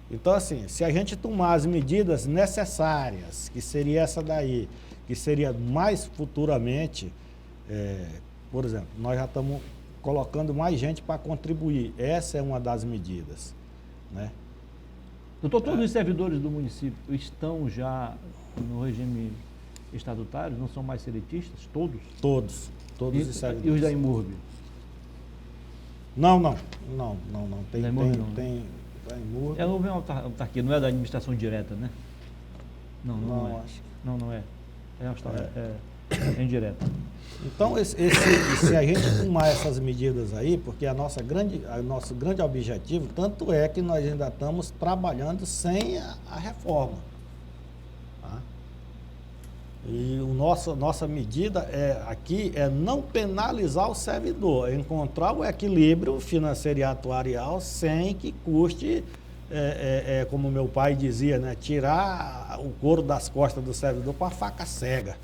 Então, assim, se a gente tomar as medidas necessárias, que seria essa daí, que seria mais futuramente, por exemplo, nós já estamos colocando mais gente para contribuir. Essa é uma das medidas, né? Doutor, todos os servidores do município estão já no regime estatutário? Não são mais seletistas? Todos? Todos os servidores. E os da IMURB? Não. Tem Da IMURB não, tem da IMURB. É uma autarquia, não é da administração direta, né? Não é. Acho. Não é. É indireta. Então, se a gente tomar essas medidas aí, porque nosso grande objetivo, tanto é que nós ainda estamos trabalhando sem a reforma. Tá? E nossa medida aqui é não penalizar o servidor, é encontrar o equilíbrio financeiro e atuarial sem que custe, como meu pai dizia, né, tirar o couro das costas do servidor com a faca cega,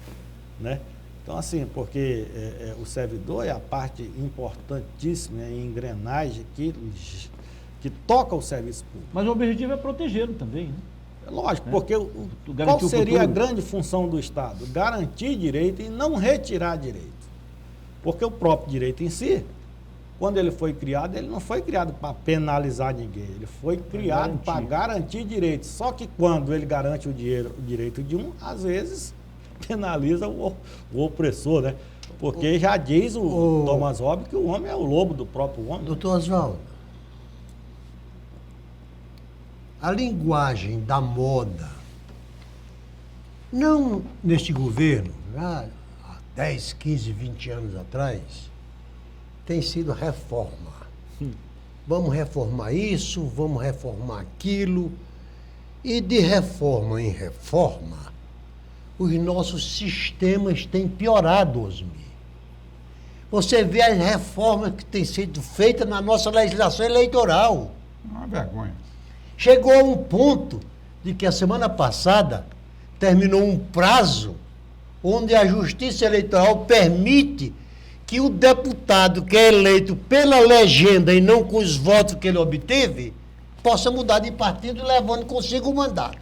né? Então, assim, porque o servidor é a parte importantíssima, a engrenagem que que toca o serviço público. Mas o objetivo é protegê-lo também, né? É lógico, É. porque Garantir qual o seria a futuro. grande função do Estado? Garantir direito e não retirar direito. Porque o próprio direito em si, quando ele foi criado, ele não foi criado para penalizar ninguém, ele foi criado para garantir direitos. Só que quando ele garante o direito de um, às vezes penaliza o opressor, né? Porque já diz o Thomas Hobbes que o homem é o lobo do próprio homem. Doutor Oswaldo, a linguagem da moda, não neste governo, já há 10, 15, 20 anos atrás, tem sido reforma. Vamos reformar isso, vamos reformar aquilo. E de reforma em reforma, os nossos sistemas têm piorado, Osmi. Você vê as reformas que têm sido feitas na nossa legislação eleitoral. Uma vergonha. Chegou a um ponto de que a semana passada terminou um prazo onde a Justiça Eleitoral permite que o deputado que é eleito pela legenda e não com os votos que ele obteve, possa mudar de partido levando consigo o mandato.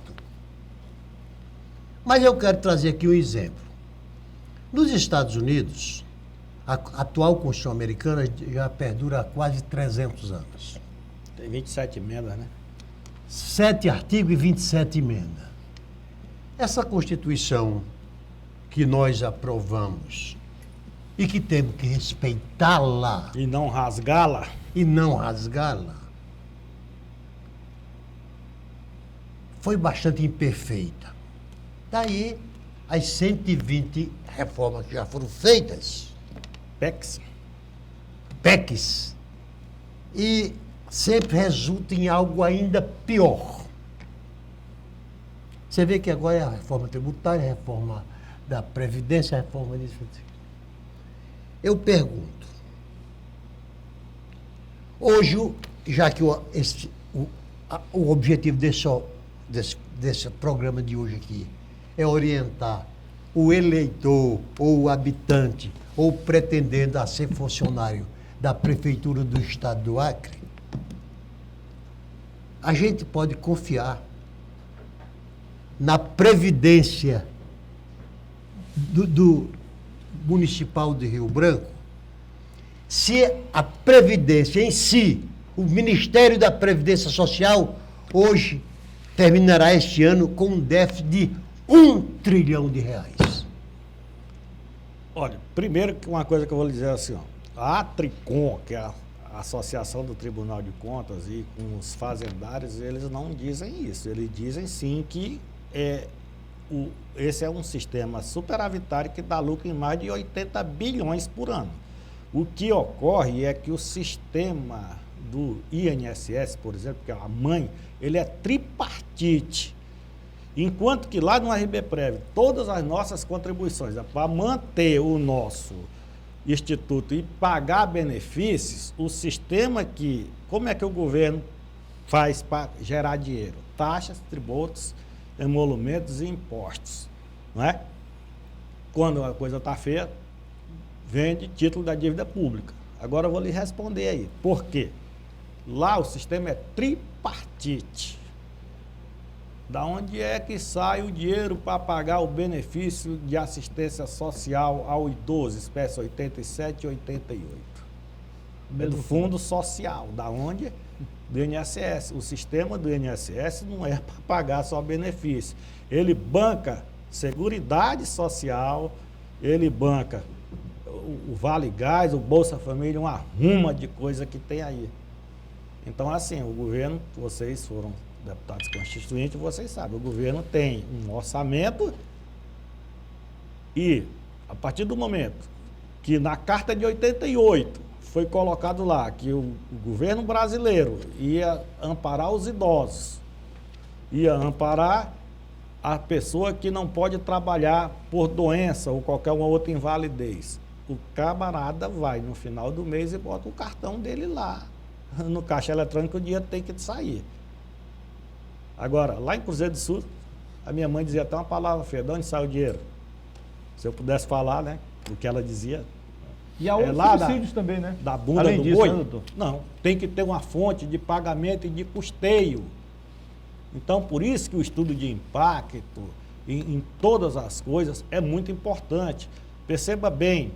Mas eu quero trazer aqui um exemplo. Nos Estados Unidos, a atual Constituição americana já perdura há quase 300 anos. Tem 27 emendas, né? 7 artigos e 27 emendas. Essa Constituição que nós aprovamos e que temos que respeitá-la E não rasgá-la. e não rasgá-la, foi bastante imperfeita. Daí, as 120 reformas que já foram feitas, PECs, e sempre resulta em algo ainda pior. Você vê que agora é a reforma tributária, a reforma da Previdência, a reforma disso. Eu pergunto, hoje, já que o objetivo desse programa de hoje aqui é orientar o eleitor ou o habitante ou o pretendente a ser funcionário da Prefeitura do Estado do Acre, a gente pode confiar na Previdência do Municipal de Rio Branco, se a Previdência em si, o Ministério da Previdência Social, hoje terminará este ano com um déficit de R$1 trilhão. Olha, primeiro que uma coisa que eu vou lhe dizer assim, ó, a Tricom, que é a Associação do Tribunal de Contas e com os fazendários, eles não dizem isso. Eles dizem sim que esse é um sistema superavitário que dá lucro em mais de 80 bilhões por ano. O que ocorre é que o sistema do INSS, por exemplo, que é a mãe, ele é tripartite. Enquanto que lá no RBPrev, todas as nossas contribuições para manter o nosso instituto e pagar benefícios, o sistema como é que o governo faz para gerar dinheiro? Taxas, tributos, emolumentos e impostos, não é? Quando a coisa está feia, vende título da dívida pública. Agora eu vou lhe responder aí. Por quê? Lá o sistema é tripartite. Da onde é que sai o dinheiro para pagar o benefício de assistência social ao idoso, espécie 87 e 88? É do Fundo Social. Da onde? Do INSS. O sistema do INSS não é para pagar só benefício. Ele banca Seguridade Social, ele banca o Vale Gás, o Bolsa Família, uma ruma de coisa que tem aí. Então, assim, o governo, vocês foram deputados constituintes, vocês sabem, o governo tem um orçamento e, a partir do momento que na Carta de 88 foi colocado lá que o governo brasileiro ia amparar os idosos, ia amparar a pessoa que não pode trabalhar por doença ou qualquer uma outra invalidez. O camarada vai no final do mês e bota o cartão dele lá. No caixa eletrônico o dinheiro tem que sair. Agora, lá em Cruzeiro do Sul, a minha mãe dizia até uma palavra feia, de onde sai o dinheiro? Se eu pudesse falar, né, o que ela dizia. E há outros lá subsídios também, né? da bunda Além do disso, boi. né, doutor? Não, tem que ter uma fonte de pagamento e de custeio. Então, por isso que o estudo de impacto em todas as coisas é muito importante. Perceba bem,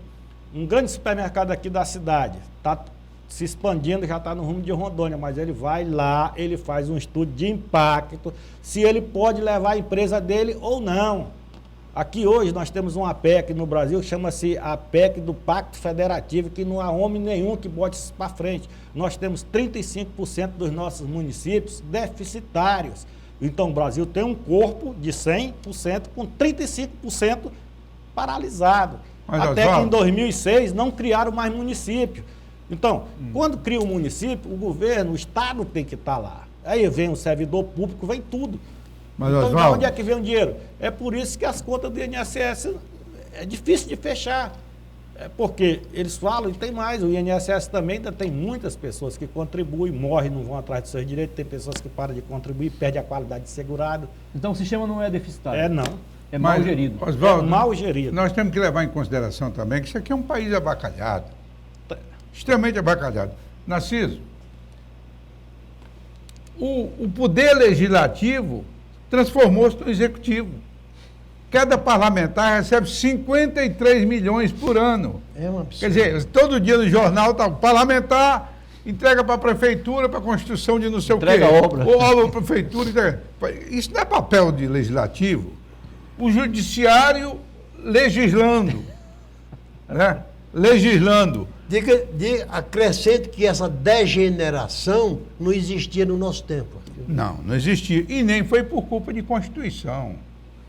um grande supermercado aqui da cidade está se expandindo, já está no rumo de Rondônia, mas ele vai lá, ele faz um estudo de impacto, se ele pode levar a empresa dele ou não. Aqui hoje nós temos uma PEC no Brasil que chama-se a PEC do Pacto Federativo, que não há homem nenhum que bote isso para frente. Nós temos 35% dos nossos municípios deficitários. Então o Brasil tem um corpo de 100% com 35% paralisado. Mas, até que em Oswaldo, 2006 não criaram mais município. Então, quando cria um município, o governo, o Estado tem que estar lá. Aí vem o servidor público, vem tudo. Mas, então, de Oswaldo, onde é que vem o dinheiro? É por isso que as contas do INSS é difícil de fechar. É porque eles falam e tem mais. O INSS também ainda tem muitas pessoas que contribuem, morrem, não vão atrás dos seus direitos. Tem pessoas que param de contribuir, perdem a qualidade de segurado. Então o sistema não é deficitário. É não. É mal mas, gerido. Oswaldo, É mal gerido. Nós temos que levar em consideração também que isso aqui é um país abacalhado. Extremamente abacalhado. Narciso, o poder legislativo transformou-se no executivo. Cada parlamentar recebe 53 milhões por ano. É um absurdo. Quer dizer, todo dia no jornal está o parlamentar, entrega para a prefeitura, para a construção de não sei Entrega o quê. obra. Ou obra para a prefeitura. Entrega. Isso não é papel de legislativo. O judiciário legislando. Né? Legislando. Acrescente que essa degeneração não existia no nosso tempo. Não existia. E nem foi por culpa de Constituição.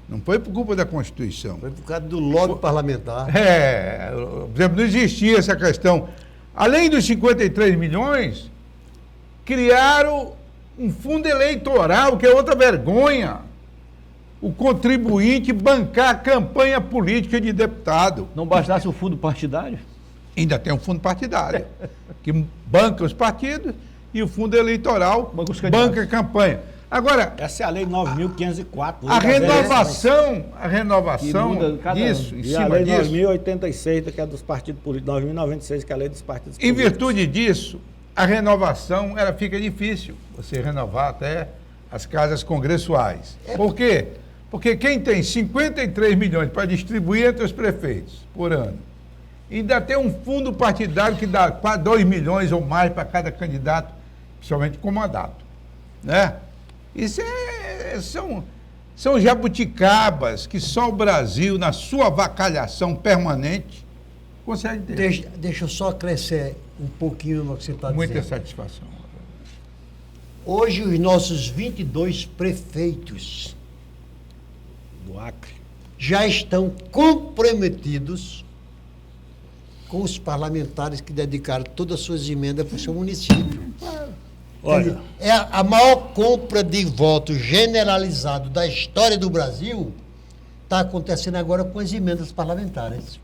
Não foi por culpa da Constituição. Foi por causa do lobby parlamentar. Por exemplo, não existia essa questão. Além dos 53 milhões, criaram um fundo eleitoral, que é outra vergonha. O contribuinte bancar a campanha política de deputado. Não bastasse o fundo partidário? Ainda tem um fundo partidário, que banca os partidos, e o fundo eleitoral Banca os candidatos. banca a campanha. Agora, Essa é a lei 9.504. a lei das renovação Que muda cada disso, ano. em E a cima lei disso, 9.086, que é dos partidos políticos, 9.096, que é a lei dos partidos em políticos. virtude disso, a renovação ela fica difícil, você renovar até as casas congressuais. Por quê? Porque quem tem 53 milhões para distribuir entre os prefeitos por ano, ainda tem um fundo partidário que dá quase 2 milhões ou mais para cada candidato, principalmente com mandato. Né? Isso são jabuticabas que só o Brasil, na sua avacalhação permanente, consegue ter. Deixa eu só acrescer um pouquinho no que você está dizendo. Muita satisfação. Hoje, os nossos 22 prefeitos Do Acre. já estão comprometidos com os parlamentares que dedicaram todas as suas emendas para o seu município. Olha, É a maior compra de votos generalizado da história do Brasil está acontecendo agora com as emendas parlamentares.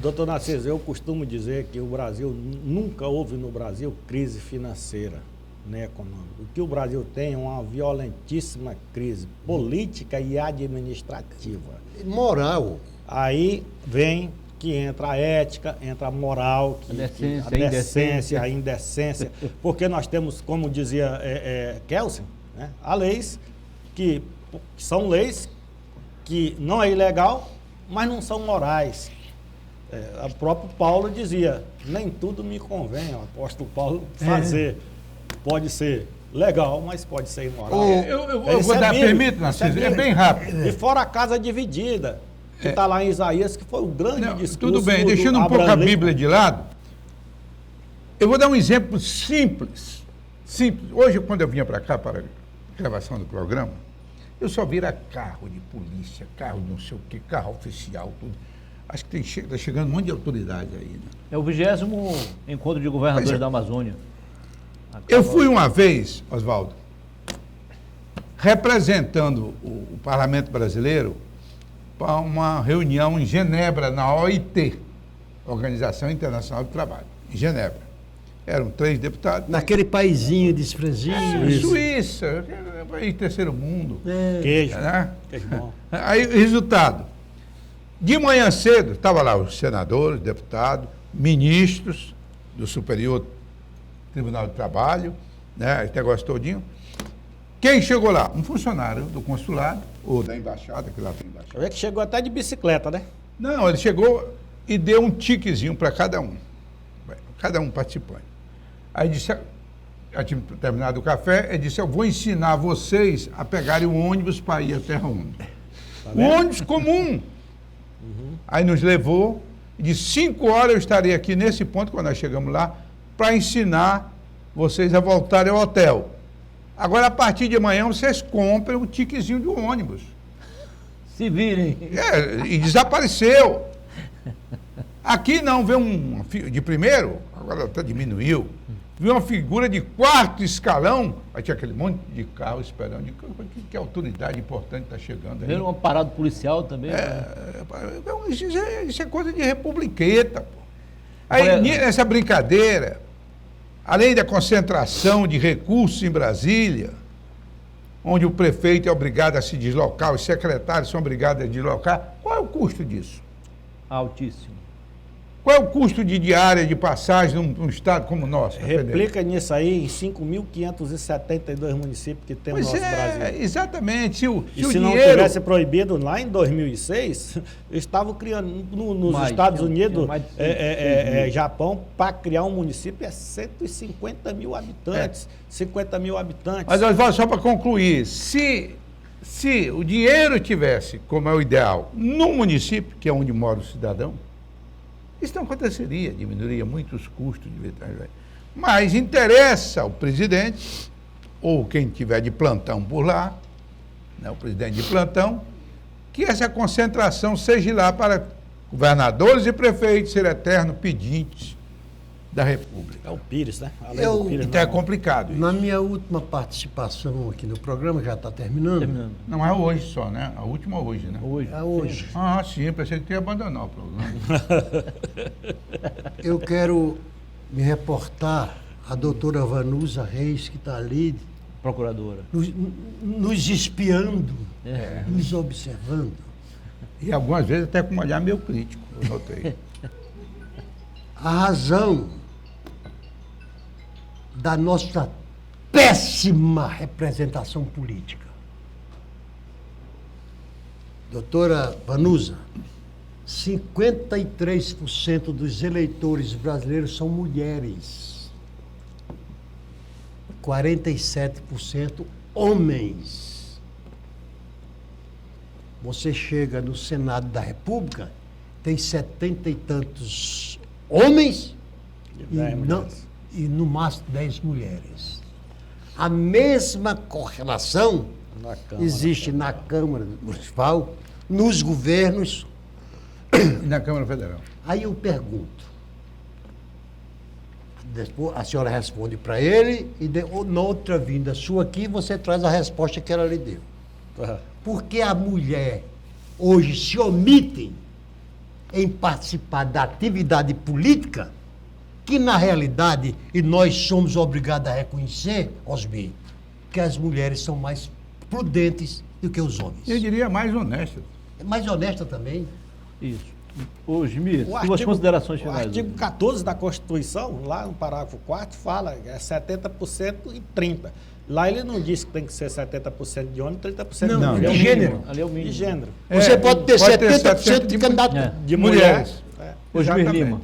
doutor Narciso, eu costumo dizer que o Brasil, nunca houve no Brasil crise financeira, nem econômica. O que o Brasil tem é uma violentíssima crise política e administrativa. Moral. Aí vem que entra a ética, entra a moral, a indecência, porque nós temos, como dizia Kelsen, né, há leis que são leis que não é ilegal, mas não são morais. O próprio Paulo dizia, nem tudo me convém, o apóstolo Paulo, fazer. Pode ser legal, mas pode ser imoral. Eu vou dar, permite, Narciso, é bem rápido. E fora a casa dividida, que está lá em Isaías, que foi o grande discurso. Tudo bem, deixando um pouco a Bíblia de lado, eu vou dar um exemplo simples. Hoje, quando eu vinha para cá, para a gravação do programa, eu só vira carro de polícia, carro de não sei o quê, carro oficial, tudo. Acho que está chegando um monte de autoridade aí. Né? É o 20º encontro de governadores da Amazônia. Eu fui uma vez, Oswaldo, representando o Parlamento Brasileiro para uma reunião em Genebra, na OIT, Organização Internacional do Trabalho, em Genebra. Eram 3 deputados. Naquele paizinho desfranzinho. Suíça, país terceiro mundo. Queijo. Né? Queijo bom. Aí, resultado, De manhã cedo, estavam lá os senadores, deputados, ministros do Superior Tribunal de Trabalho, né, esse negócio todinho. Quem chegou lá? Um funcionário do consulado, ou da embaixada, que lá tem embaixada. Eu vi que chegou até de bicicleta, né? Não, ele chegou e deu um tiquezinho para cada um participante. Aí disse, já tinha terminado o café, ele disse, eu vou ensinar vocês a pegarem o ônibus para ir até onde? Tá O vendo? ônibus comum. Aí nos levou, e de 5 horas eu estarei aqui nesse ponto, quando nós chegamos lá, para ensinar vocês a voltarem ao hotel. Agora, a partir de amanhã, vocês comprem um tiquezinho de ônibus. Se virem. E desapareceu. Aqui não, veio de primeiro, agora até diminuiu, viu uma figura de 4º escalão, aí tinha aquele monte de carro esperando, que autoridade importante está chegando aí. Vendo uma parada policial também. Isso é coisa de republiqueta, pô. Aí, Olha, nessa brincadeira, além da concentração de recursos em Brasília, onde o prefeito é obrigado a se deslocar, os secretários são obrigados a deslocar, qual é o custo disso? Altíssimo. Qual é o custo de diária de passagem num estado como o nosso? Replica nisso aí em 5.572 municípios que tem o Pois nosso Brasil. exatamente. Se o Não dinheiro... tivesse proibido lá em 2006, eles estavam criando nos Mais, Estados tinha Unidos, mais de 6 mil. Japão, para criar um município é 150 mil habitantes, 50 mil habitantes. Mas Oswaldo, só para concluir, se o dinheiro tivesse, como é o ideal, no município, que é onde mora o cidadão, isso não aconteceria, diminuiria muito os custos de viagem. Mas interessa ao presidente, ou quem tiver de plantão por lá, né, o presidente de plantão, que essa concentração seja lá para governadores e prefeitos ser eternos pedintes da República. É o Pires, né? A lei do Pires, Então é não. complicado isso. Na minha última participação aqui no programa, já está terminando. Terminando. Não é hoje só, né? A última hoje, né? Hoje. É hoje. Ah, sim, pensei que ia abandonar o programa. Eu quero me reportar à doutora Vanusa Reis, que está ali, Procuradora. nos espiando, É. nos observando. E algumas vezes até com um olhar meio crítico, eu notei. A razão da nossa péssima representação política. Doutora Vanusa, 53% dos eleitores brasileiros são mulheres. 47% homens. Você chega no Senado da República, tem 70 e tantos homens E 10 mulheres. e no máximo 10 mulheres. A mesma correlação Na Câmara. existe na Câmara Municipal, nos governos. E na Câmara Federal. Aí eu pergunto. Depois, a senhora responde para ele e na outra vinda sua aqui você traz a resposta que ela lhe deu. Aham. Porque a mulher hoje se omite em participar da atividade política, que na realidade, e nós somos obrigados a reconhecer, Osmi, que as mulheres são mais prudentes do que os homens. Eu diria mais honesto. É mais honesta também. Isso. Ô, Jimmy, O suas considerações o finais. artigo 14 da Constituição, lá no parágrafo 4º, fala que é 70% e 30%. Lá ele não diz que tem que ser 70% de homem e 30% Não, de Ali é mulher. o de mínimo, gênero. Ali é o De mínimo. gênero. Você pode ter 70% de candidato. É. De mulheres. mulher. É. Ô, Jimmy Exatamente. Lima.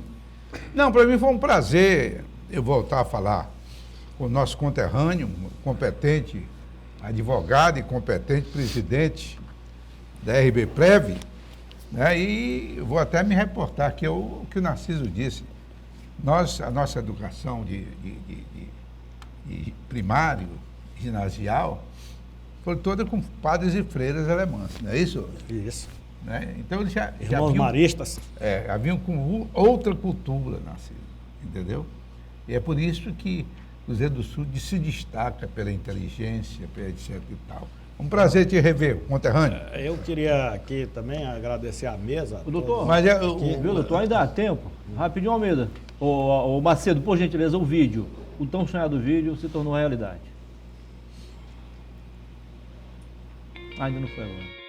Não, para mim foi um prazer eu voltar a falar com o nosso conterrâneo, competente advogado e competente presidente da RB Prev, né? E eu vou até me reportar que o que o Narciso disse. A nossa educação de primário, ginasial, foi toda com padres e freiras alemãs, não é isso? Isso. Né? Então eles já Irmãos haviam, maristas. haviam com outra cultura, Narciso, entendeu? E é por isso que o Cruzeiro do Sul se destaca pela inteligência, pela etc e tal. Um prazer te rever, conterrâneo. Eu queria aqui também agradecer à mesa. O doutor, Mas viu, doutor, ainda há tempo. Rapidinho, Almeida. Ô, Macedo, por gentileza, o vídeo. O tão sonhado vídeo se tornou realidade. Ainda não foi agora.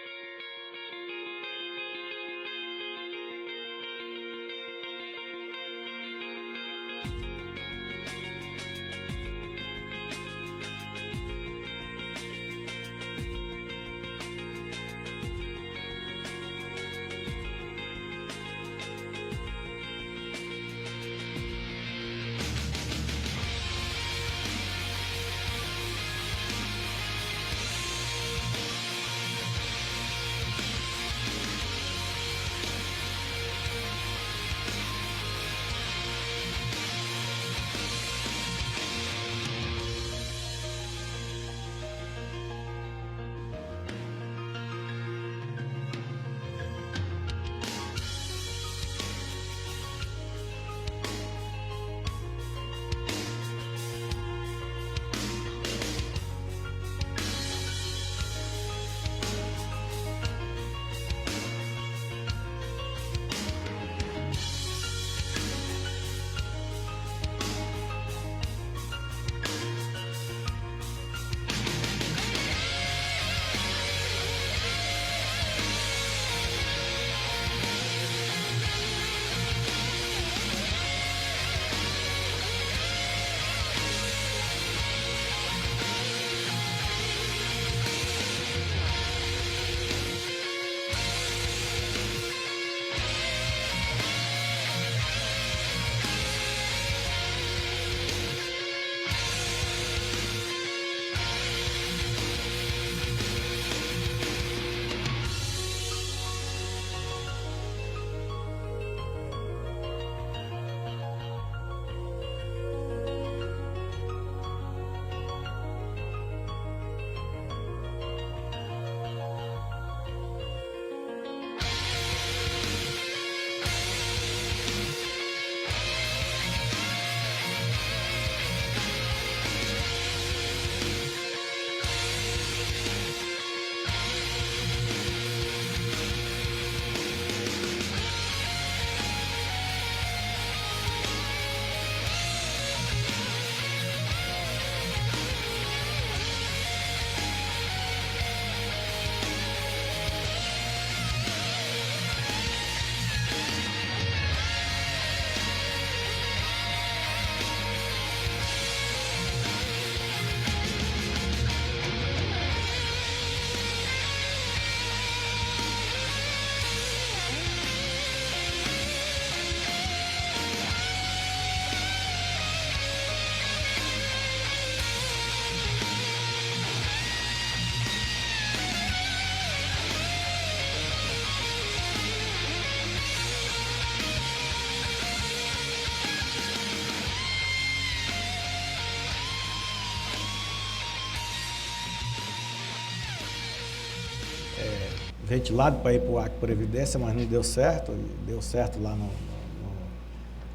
ventilado para ir para o Acre Previdência, mas não deu certo. Deu certo lá no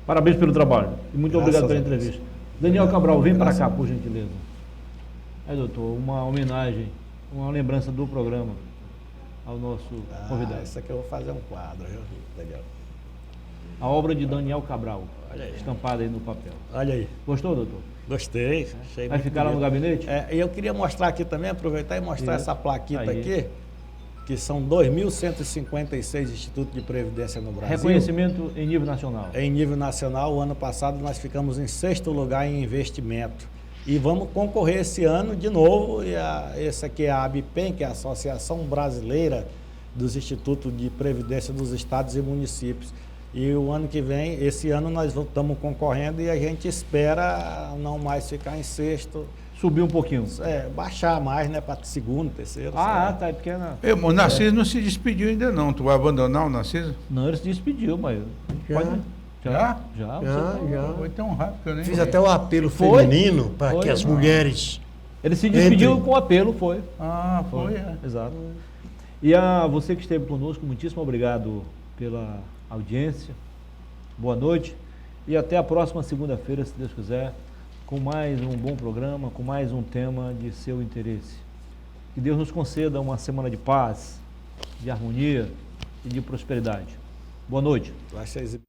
Parabéns pelo trabalho e muito Graças obrigado pela a Deus. entrevista. Daniel Cabral, vem para Graças cá, a Deus. por gentileza. Aí, doutor, uma homenagem, uma lembrança do programa ao nosso convidado. Isso aqui eu vou fazer um quadro, viu, Daniel? A obra de Daniel Cabral, Olha aí. estampada aí no papel. Olha aí. Gostou, doutor? Gostei. Achei Vai muito ficar lá no bonito. gabinete? E eu queria mostrar aqui também, aproveitar e mostrar Isso. essa plaquita Aí. aqui, que são 2.156 institutos de previdência no Brasil. Reconhecimento em nível nacional. Em nível nacional, o ano passado nós ficamos em 6º lugar em investimento. E vamos concorrer esse ano de novo. Esse aqui é a ABPEM, que é a Associação Brasileira dos Institutos de Previdência dos Estados e Municípios. E o ano que vem, esse ano nós estamos concorrendo e a gente espera não mais ficar em 6º, Subiu um pouquinho. baixar mais, né, para 2º, 3º. Ah, sei lá. tá, é pequena. O Narciso não se despediu ainda não. Tu vai abandonar o Narciso? Não, ele se despediu, mas... Já. Pode... Já? Já? Já. Foi tão rápido que eu nem Fiz vi. até um apelo Foi? feminino para Foi. que as mulheres... Ele se despediu Entre. com apelo, foi. Ah, foi, é. Exato. E a você que esteve conosco, muitíssimo obrigado pela audiência. Boa noite. E até a próxima segunda-feira, se Deus quiser, com mais um bom programa, com mais um tema de seu interesse. Que Deus nos conceda uma semana de paz, de harmonia e de prosperidade. Boa noite. Vai ser exibido.